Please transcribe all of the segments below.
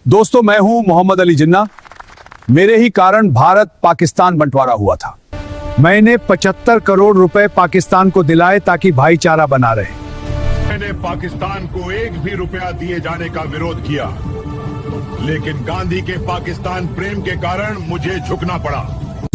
दोस्तों, मैं हूं मोहम्मद अली जिन्ना। मेरे ही कारण भारत पाकिस्तान बंटवारा हुआ था। मैंने 75 करोड़ रुपए पाकिस्तान को दिलाए ताकि भाईचारा बना रहे। मैंने पाकिस्तान को एक भी रुपया दिए जाने का विरोध किया, लेकिन गांधी के पाकिस्तान प्रेम के कारण मुझे झुकना पड़ा।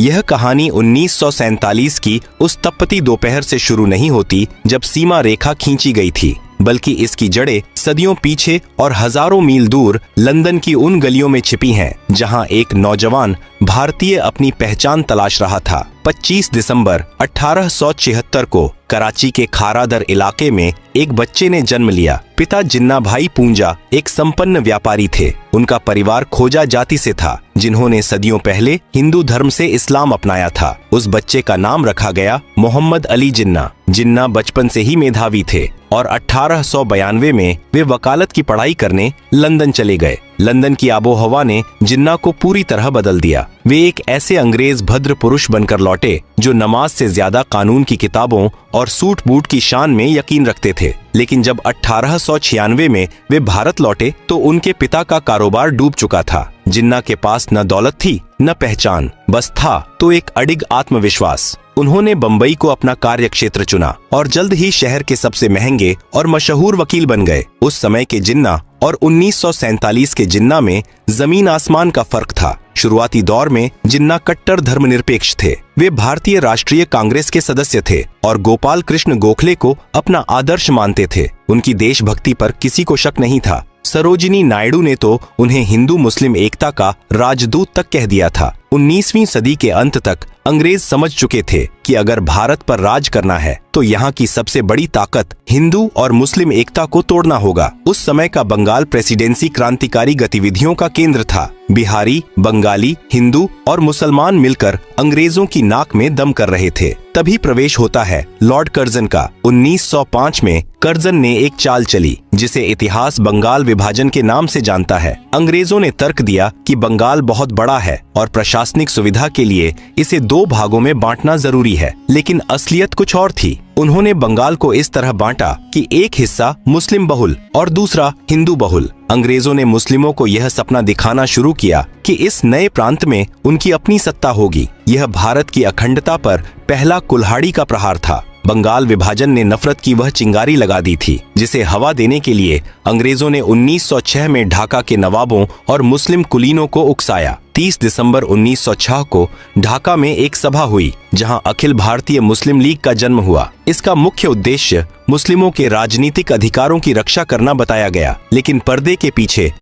यह कहानी 1947 की उस तपती दोपहर से शुरू नहीं होती जब सीमा रेखा खींची गई थी, बल्कि इसकी जड़ें सदियों पीछे और हजारों मील दूर लंदन की उन गलियों में छिपी हैं, जहां एक नौजवान भारतीय अपनी पहचान तलाश रहा था। 25 दिसंबर 1876 को कराची के खारादर इलाके में एक बच्चे ने जन्म लिया। पिता जिन्ना भाई पूंजा एक संपन्न व्यापारी थे। उनका परिवार खोजा जाति से था, जिन्होंने सदियों पहले हिंदू धर्म से इस्लाम अपनाया था। उस बच्चे का नाम रखा गया मोहम्मद अली जिन्ना। जिन्ना बचपन से ही मेधावी थे और 1892 में वे वकालत की पढ़ाई करने लंदन चले गए। लंदन की आबोहवा ने जिन्ना को पूरी तरह बदल दिया। वे एक ऐसे अंग्रेज भद्र पुरुष बनकर लौटे जो नमाज से ज्यादा कानून की किताबों और सूट बूट की शान में यकीन रखते थे। लेकिन जब 1896 में वे भारत लौटे तो उनके पिता का कारोबार डूब चुका था। जिन्ना के पास न दौलत थी न पहचान, बस था तो एक अडिग आत्मविश्वास। उन्होंने बंबई को अपना कार्य क्षेत्र चुना और जल्द ही शहर के सबसे महंगे और मशहूर वकील बन गए। उस समय के जिन्ना और 1947 के जिन्ना में जमीन आसमान का फर्क था। शुरुआती दौर में जिन्ना कट्टर धर्मनिरपेक्ष थे। वे भारतीय राष्ट्रीय कांग्रेस के सदस्य थे और गोपाल कृष्ण गोखले को अपना आदर्श मानते थे। उनकी देशभक्ति पर किसी को शक नहीं था। सरोजिनी नायडू ने तो उन्हें हिंदू मुस्लिम एकता का राजदूत तक कह दिया था। 19वीं सदी के अंत तक अंग्रेज समझ चुके थे कि अगर भारत पर राज करना है तो यहाँ की सबसे बड़ी ताकत हिंदू और मुस्लिम एकता को तोड़ना होगा। उस समय का बंगाल प्रेसिडेंसी क्रांतिकारी गतिविधियों का केंद्र था। बिहारी, बंगाली, हिंदू और मुसलमान मिलकर अंग्रेजों की नाक में दम कर रहे थे। तभी प्रवेश होता है लॉर्ड कर्जन का। 1905 में कर्जन ने एक चाल चली जिसे इतिहास बंगाल विभाजन के नाम से जानता है। अंग्रेजों ने तर्क दिया कि बंगाल बहुत बड़ा है और प्रशासनिक सुविधा के लिए इसे 2 भागों में बांटना जरूरी है, लेकिन असलियत कुछ और थी। उन्होंने बंगाल को इस तरह बांटा कि एक हिस्सा मुस्लिम बहुल और दूसरा हिंदू बहुल। अंग्रेजों ने मुस्लिमों को यह सपना दिखाना शुरू किया कि इस नए प्रांत में उनकी अपनी सत्ता होगी। यह भारत की अखंडता पर पहला कुल्हाड़ी का प्रहार था। बंगाल विभाजन ने नफरत की वह चिंगारी लगा दी थी जिसे हवा देने के लिए अंग्रेजों ने 1906 में ढाका के नवाबों और मुस्लिम कुलीनों को उकसाया। 30 दिसंबर 1906 को ढाका में एक सभा हुई जहां अखिल भारतीय मुस्लिम लीग का जन्म हुआ। इसका मुख्य उद्देश्य मुस्लिमों के राजनीतिक अधिकारों की रक्षा करना बताया गया, लेकिन पर्दे के पीछे